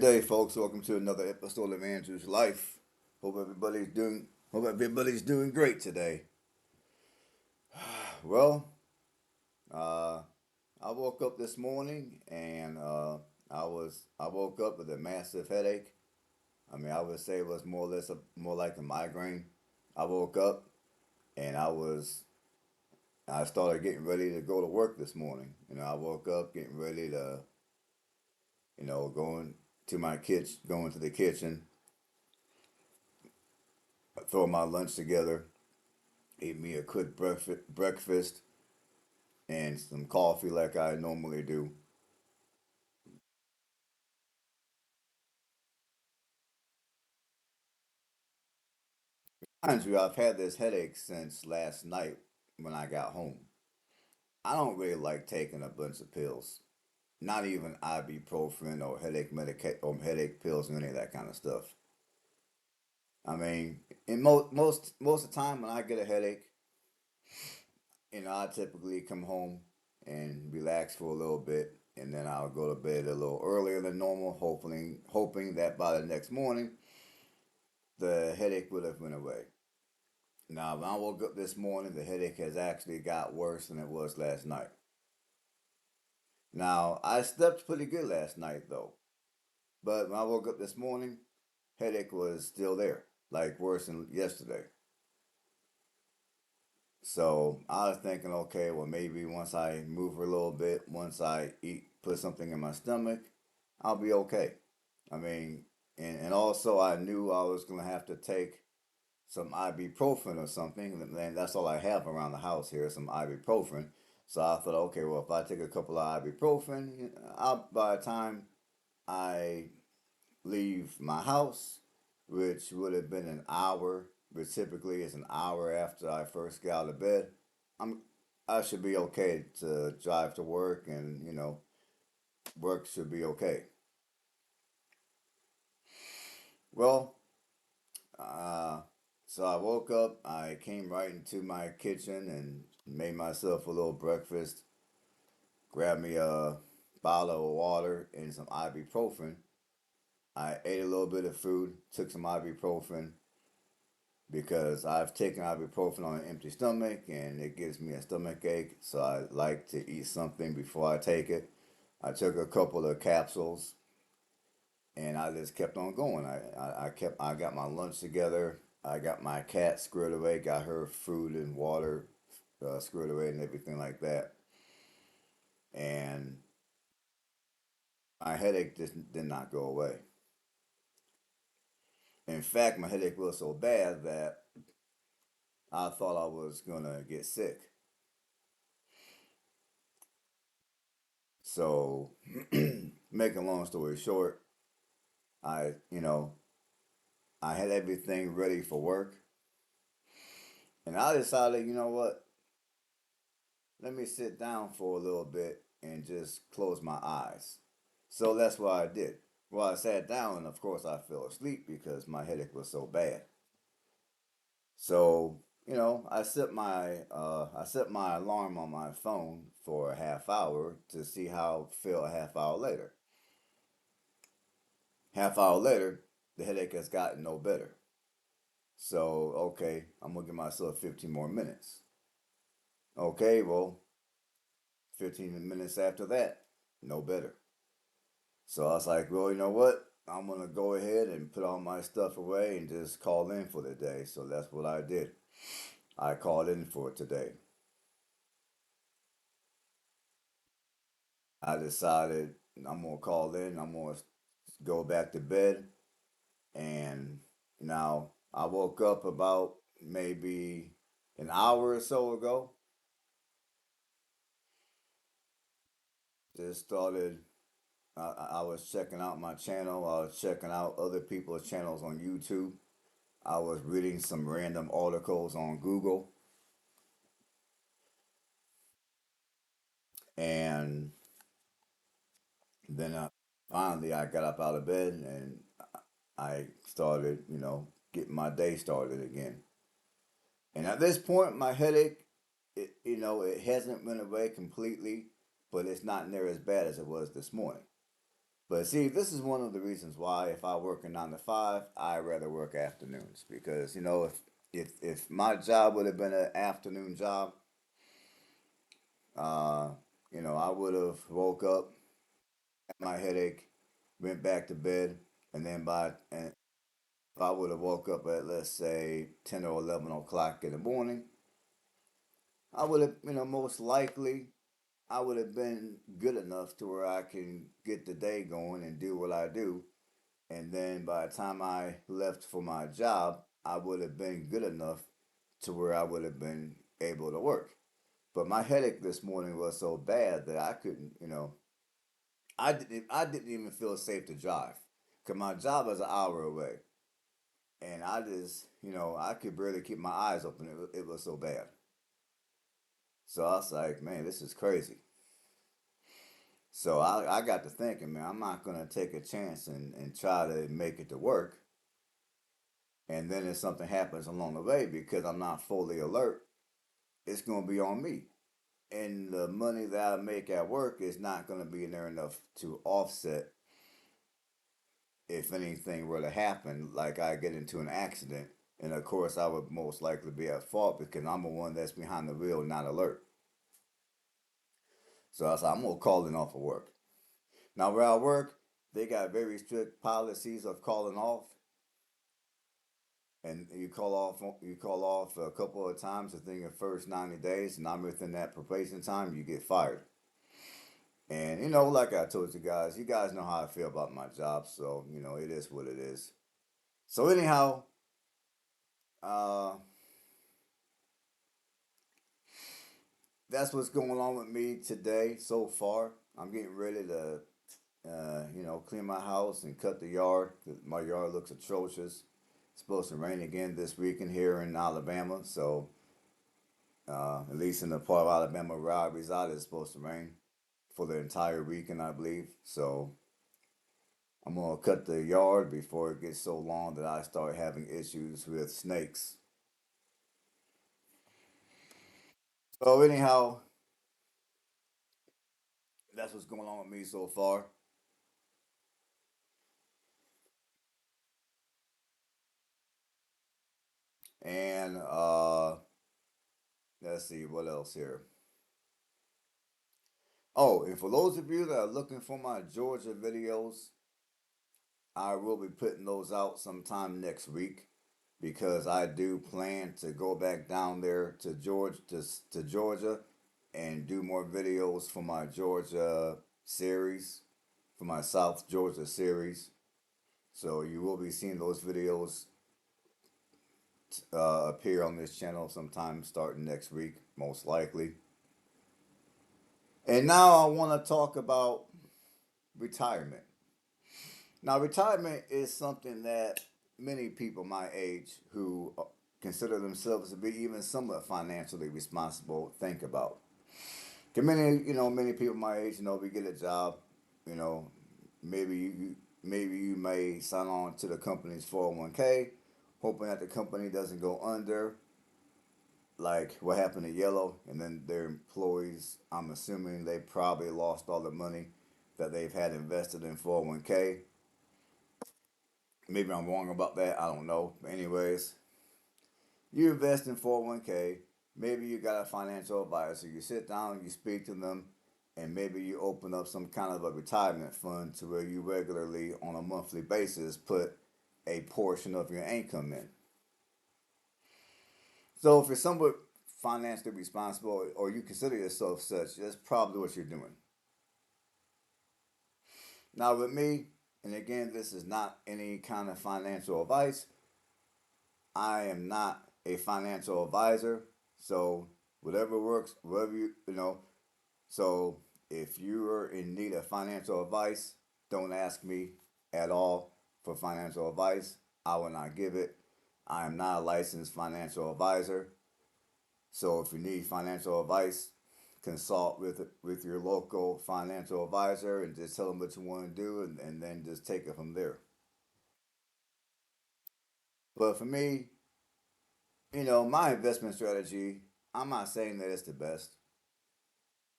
day, folks. Welcome to another episode of Andrew's Life. Hope everybody's doing great today. Well, uh, I woke up this morning and I woke up with a massive headache. I mean, I would say it was more like a migraine. I woke up and I started getting ready to go to work this morning. I woke up getting ready to going to the kitchen, throw my lunch together, ate me a quick breakfast and some coffee like I normally do. Mind you, I've had this headache since last night when I got home. I don't really like taking a bunch of pills, not even ibuprofen or headache pills or any of that kind of stuff. I mean, in most of the time when I get a headache, I typically come home and relax for a little bit, and then I'll go to bed a little earlier than normal, hoping that by the next morning the headache would have went away. Now, when I woke up this morning, the headache has actually got worse than it was last night. Now, I slept pretty good last night though, but when I woke up this morning, headache was still there, like worse than yesterday. So I was thinking, okay, well maybe once I move a little bit, once I put something in my stomach, I'll be okay. I mean, and also I knew I was gonna have to take some ibuprofen or something, and that's all I have around the house here, some ibuprofen. So I thought, okay, well, if I take a couple of ibuprofen, by the time I leave my house, which would have been an hour, but typically it's an hour after I first get out of bed, I'm I should be okay to drive to work, and work should be okay. Well, Uh, so I woke up, I came right into my kitchen and made myself a little breakfast, grabbed me a bottle of water and some ibuprofen. I ate a little bit of food, took some ibuprofen because I've taken ibuprofen on an empty stomach and it gives me a stomach ache, so I like to eat something before I take it. I took a couple of capsules and I just kept on going. I got my lunch together. I got my cat squared away, got her food and water squared away, and everything like that. And my headache just did not go away. In fact, my headache was so bad that I thought I was gonna get sick. So, make a long story short, I you know I had everything ready for work, and I decided, you know what, let me sit down for a little bit and just close my eyes. So that's what I did. Well, I sat down and of course I fell asleep because my headache was so bad. So, I set my alarm on my phone for a half hour to see how I feel a half hour later. Half hour later, the headache has gotten no better. So, okay, I'm gonna give myself 15 more minutes. Okay, well, 15 minutes after that, no better. So I was like, well, you know what? I'm gonna go ahead and put all my stuff away and just call in for the day. So that's what I did. I called in for today. I decided I'm gonna call in. I'm gonna go back to bed. And now I woke up about maybe an hour or so ago. Just started. I was checking out my channel. I was checking out other people's channels on YouTube. I was reading some random articles on Google, and then finally I got up out of bed and I started, getting my day started again. And at this point, my headache, it hasn't went away completely, but it's not near as bad as it was this morning. But see, this is one of the reasons why if I work a 9 to 5, I rather work afternoons because if my job would have been an afternoon job, uh, I would have woke up, had my headache, went back to bed, and then and if I would have woke up at let's say 10 or 11 o'clock in the morning, I would have most likely I would have been good enough to where I can get the day going and do what I do. And then by the time I left for my job, I would have been good enough to where I would have been able to work. But my headache this morning was so bad that I couldn't, I didn't even feel safe to drive. Cause my job is an hour away, and I just, I could barely keep my eyes open. It was so bad. So I was like, man, this is crazy. So I got to thinking, man, I'm not gonna take a chance and try to make it to work. And then if something happens along the way because I'm not fully alert, it's gonna be on me. And the money that I make at work is not gonna be there enough to offset if anything were to happen, like I get into an accident. And of course, I would most likely be at fault because I'm the one that's behind the wheel, not alert. So I said, I'm gonna call in off of work. Now, where I work, they got very strict policies of calling off, and you call off a couple of times within your first 90 days, and I'm within that probation time, you get fired. And like I told you guys know how I feel about my job, so it is what it is. So anyhow, uh, that's what's going on with me today so far. I'm getting ready to, clean my house and cut the yard. My yard looks atrocious. It's supposed to rain again this weekend here in Alabama, so at least in the part of Alabama where I reside, it's supposed to rain for the entire weekend, I believe. So I'm gonna cut the yard before it gets so long that I start having issues with snakes. So anyhow, that's what's going on with me so far. And let's see what else here. Oh, and for those of you that are looking for my Georgia videos, I will be putting those out sometime next week because I do plan to go back down there to Georgia and do more videos for my Georgia series, for my South Georgia series. So you will be seeing those videos appear on this channel sometime starting next week, most likely. And now I want to talk about retirement. Now, retirement is something that many people my age who consider themselves to be even somewhat financially responsible think about. 'Cause many people my age, we get a job, you know, maybe you may sign on to the company's 401k, hoping that the company doesn't go under, like what happened to Yellow, and then their employees, I'm assuming they probably lost all the money that they've had invested in 401k. Maybe I'm wrong about that. I don't know. But anyways, you invest in 401k. Maybe you got a financial advisor. You sit down, you speak to them, and maybe you open up some kind of a retirement fund to where you regularly, on a monthly basis, put a portion of your income in. So if you're somewhat financially responsible or you consider yourself such, that's probably what you're doing. Now, with me, and again, this is not any kind of financial advice. I am not a financial advisor, so whatever works, whatever So if you are in need of financial advice, don't ask me at all for financial advice. I will not give it. I am not a licensed financial advisor. So if you need financial advice, consult with your local financial advisor and just tell them what you want to do and then just take it from there. But for me, my investment strategy, I'm not saying that it's the best,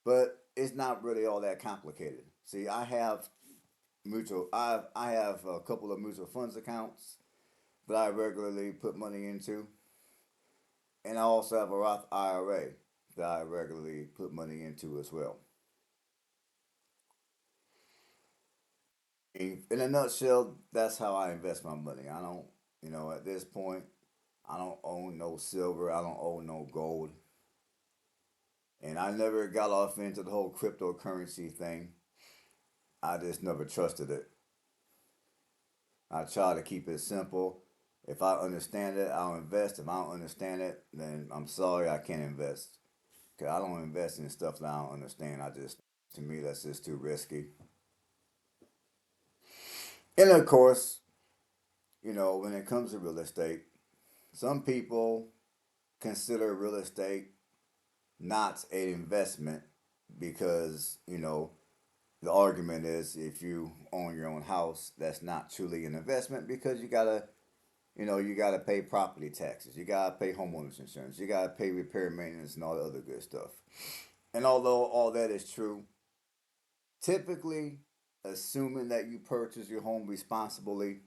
but it's not really all that complicated. See, I have mutual. I have a couple of mutual funds accounts that I regularly put money into, and I also have a Roth IRA that I regularly put money into as well. In a nutshell, that's how I invest my money. I don't, at this point, I don't own no silver. I don't own no gold. And I never got off into the whole cryptocurrency thing. I just never trusted it. I try to keep it simple. If I understand it, I'll invest. If I don't understand it, then I'm sorry, I can't invest. Cause I don't invest in stuff that I don't understand. To me, that's just too risky. And of course, when it comes to real estate, some people consider real estate not an investment because, the argument is if you own your own house, that's not truly an investment because you gotta pay property taxes, you gotta pay homeowners insurance, you gotta pay repair maintenance and all the other good stuff. And although all that is true, typically, assuming that you purchase your home responsibly,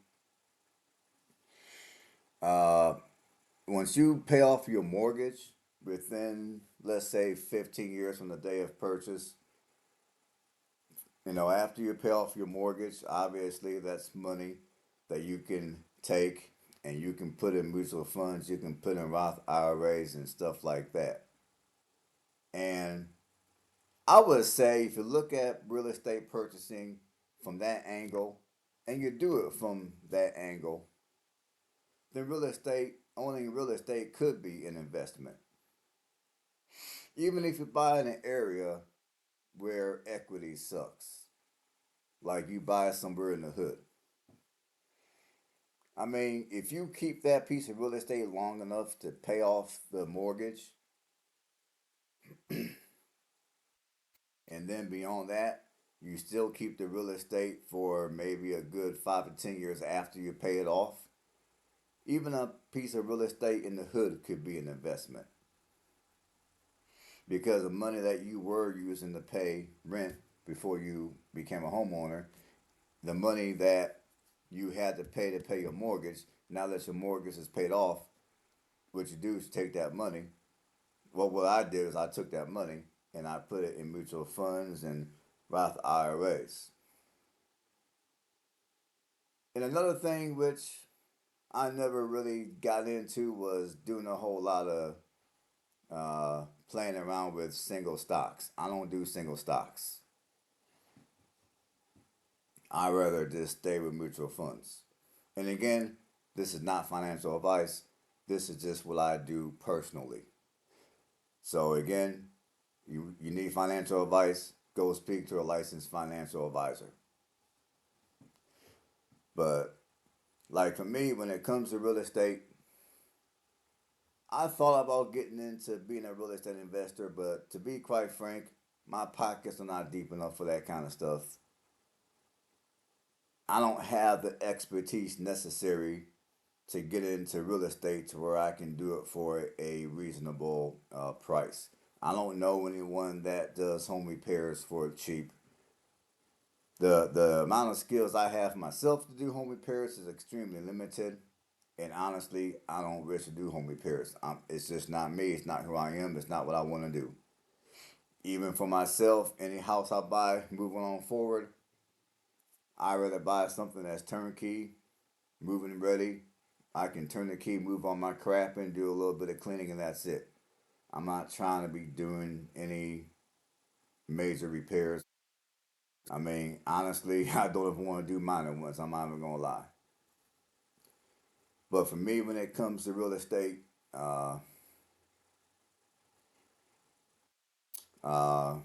uh, once you pay off your mortgage within, let's say, 15 years from the day of purchase, after you pay off your mortgage, obviously that's money that you can take and you can put in mutual funds, you can put in Roth IRAs and stuff like that. And I would say if you look at real estate purchasing from that angle, and you do it from that angle, then owning real estate could be an investment. Even if you buy in an area where equity sucks, like you buy somewhere in the hood. I mean, if you keep that piece of real estate long enough to pay off the mortgage, and then beyond that, you still keep the real estate for maybe a good 5 to 10 years after you pay it off. Even a piece of real estate in the hood could be an investment because the money that you were using to pay rent before you became a homeowner, the money that you had to pay your mortgage, now that your mortgage is paid off, what you do is take that money. Well, what I did is I took that money and I put it in mutual funds and Roth IRAs. And another thing which I never really got into was doing a whole lot of playing around with single stocks. I don't do single stocks. I rather just stay with mutual funds. And again, this is not financial advice. This is just what I do personally. So again, you need financial advice, go speak to a licensed financial advisor. But like for me, when it comes to real estate, I thought about getting into being a real estate investor, but to be quite frank, my pockets are not deep enough for that kind of stuff. I don't have the expertise necessary to get into real estate to where I can do it for a reasonable price. I don't know anyone that does home repairs for cheap. The amount of skills I have myself to do home repairs is extremely limited. And honestly, I don't wish to do home repairs. It's just not me. It's not who I am. It's not what I want to do. Even for myself, any house I buy, moving on forward, I rather buy something that's turnkey, moving ready. I can turn the key, move on my crap, and do a little bit of cleaning, and that's it. I'm not trying to be doing any major repairs. I mean, honestly, I don't even want to do minor ones. I'm not even gonna lie. But for me, when it comes to real estate, uh, uh,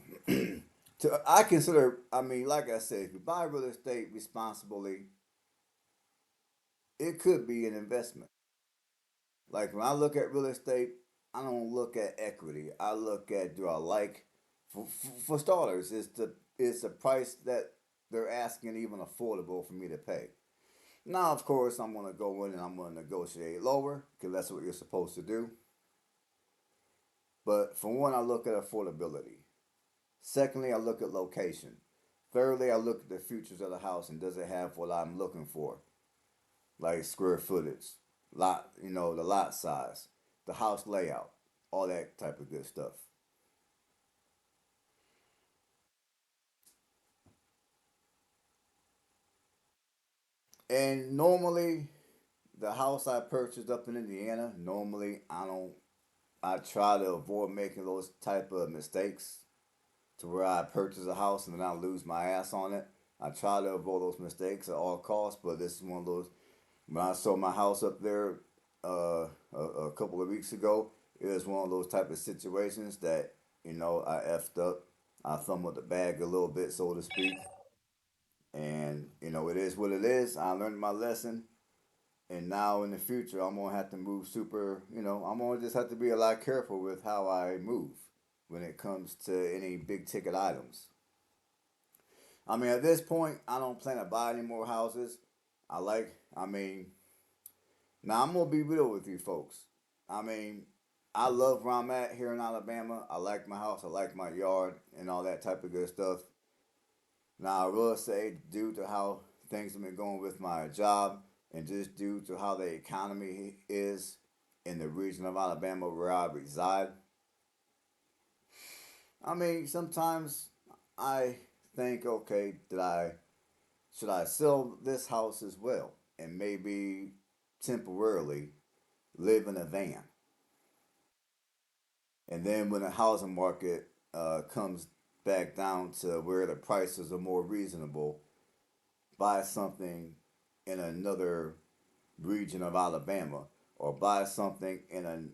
I consider. I mean, like I said, if you buy real estate responsibly, it could be an investment. Like when I look at real estate, I don't look at equity. I look at do I like, for starters, is the price that they're asking even affordable for me to pay. Now, of course, I'm gonna go in and I'm gonna negotiate lower because that's what you're supposed to do. But for one, I look at affordability. Secondly, I look at location. Thirdly, I look at the features of the house and does it have what I'm looking for, like square footage, lot, the lot size, the house layout, all that type of good stuff. And normally, the house I purchased up in Indiana, normally I try to avoid making those type of mistakes to where I purchase a house and then I lose my ass on it. I try to avoid those mistakes at all costs, but this is one of those. When I sold my house up there a couple of weeks ago, it was one of those type of situations that I effed up. I fumbled the bag a little bit, so to speak, and it is what it is. I learned my lesson, and now in the future, I'm gonna have to move super. I'm gonna just have to be a lot careful with how I move when it comes to any big ticket items. I mean, at this point, I don't plan to buy any more houses. I mean, now I'm gonna be real with you folks. I mean, I love where I'm at here in Alabama. I like my house. I like my yard and all that type of good stuff. Now, I will say, due to how things have been going with my job and just due to how the economy is in the region of Alabama where I reside, I mean, sometimes I think, okay, did I should I sell this house as well and maybe temporarily live in a van? And then when the housing market comes back down to where the prices are more reasonable, buy something in another region of Alabama or buy something in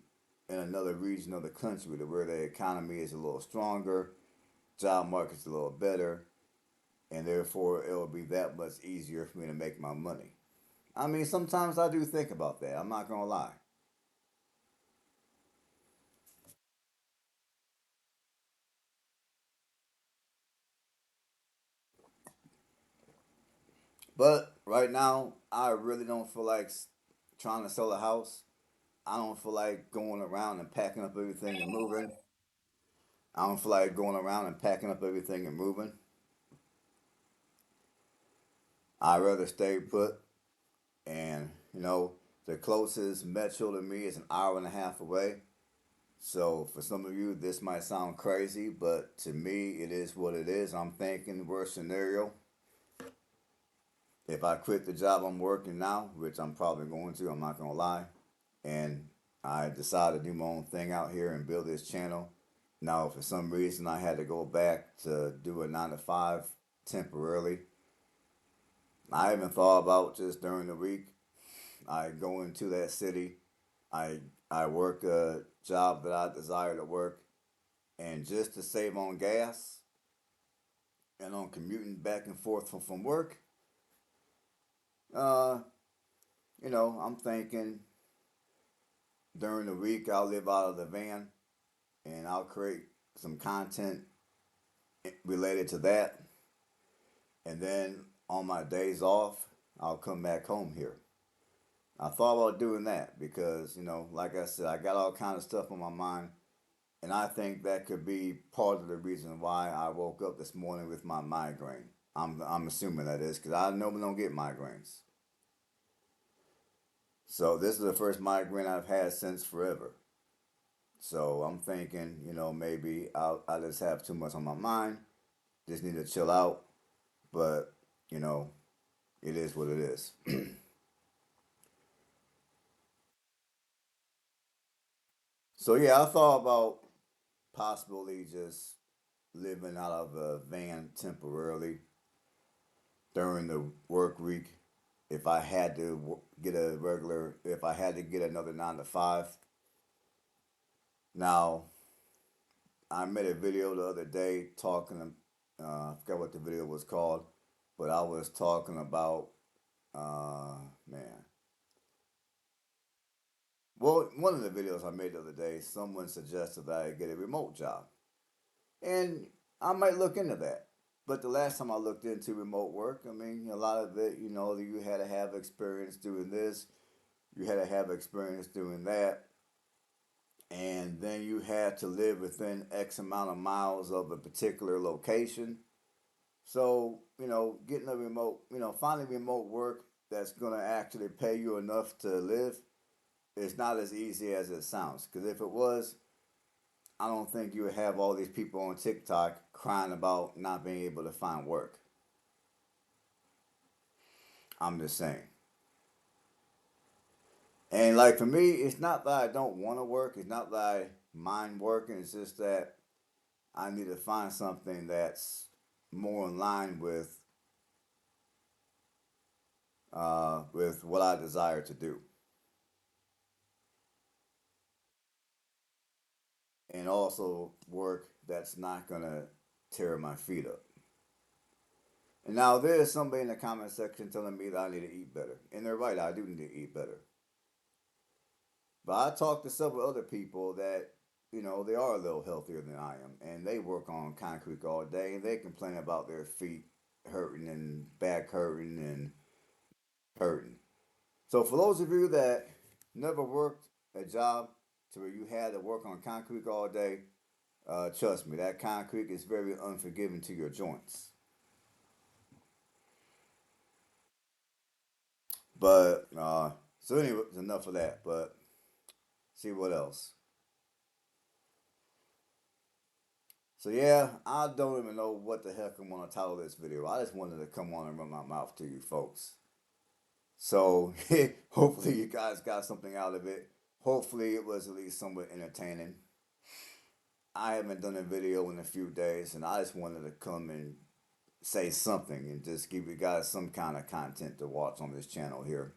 another region of the country to where the economy is a little stronger, job market's a little better, and therefore it'll be that much easier for me to make my money. I mean, sometimes I do think about that. I'm not gonna lie. But right now, I really don't feel like trying to sell a house. I don't feel like going around and packing up everything and moving. I don't feel like going around and packing up everything and moving. I'd rather stay put. And, the closest metro to me is an hour and a half away. So for some of you, this might sound crazy, but to me, it is what it is. I'm thinking worst scenario. If I quit the job I'm working now, which I'm probably going to, I'm not gonna lie, and I decide to do my own thing out here and build this channel. Now, for some reason, I had to go back to do a 9 to 5 temporarily. I even thought about just during the week, I go into that city, I I work a job that I desire to work, and just to save on gas and on commuting back and forth from work, uh, I'm thinking during the week I'll live out of the van and I'll create some content related to that. And then on my days off, I'll come back home here. I thought about doing that because, like I said, I got all kind of stuff on my mind. And I think that could be part of the reason why I woke up this morning with my migraine. I'm assuming that is because I normally don't get migraines. So this is the first migraine I've had since forever. So I'm thinking, maybe I just have too much on my mind. Just need to chill out. But, you know, it is what it is. So yeah, I thought about possibly just living out of a van temporarily during the work week. If I had to if I had to get another 9 to 5. Now, I made a video the other day talking. I forgot what the video was called, but I was talking about man. Well, one of the videos I made the other day, someone suggested that I get a remote job, and I might look into that. But the last time I looked into remote work, I mean, a lot of it, you had to have experience doing this, you had to have experience doing that, and then you had to live within X amount of miles of a particular location. So, getting a remote, finding remote work that's going to actually pay you enough to live is not as easy as it sounds. Because if it was, I don't think you would have all these people on TikTok crying about not being able to find work. I'm just saying. And like for me, it's not that I don't want to work. It's not that I mind working. It's just that I need to find something that's more in line with what I desire to do, and also work that's not gonna tear my feet up. And now there's somebody in the comment section telling me that I need to eat better, and they're right. I do need to eat better. But I talked to several other people that they are a little healthier than I am, and they work on concrete all day, and they complain about their feet hurting and back hurting and hurting. So for those of you that never worked a job to where you had to work on concrete all day, trust me, that concrete is very unforgiving to your joints. But so anyway, enough of that. But see what else. So yeah, I don't even know what the heck I'm gonna title this video. I just wanted to come on and run my mouth to you folks. So hopefully you guys got something out of it. Hopefully it was at least somewhat entertaining. I haven't done a video in a few days, and I just wanted to come and say something and just give you guys some kind of content to watch on this channel here.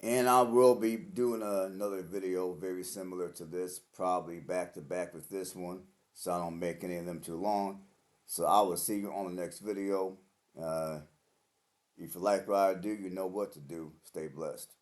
And I will be doing another video very similar to this, probably back to back with this one, so I don't make any of them too long. So I will see you on the next video. If you like what I do, you know what to do. Stay blessed.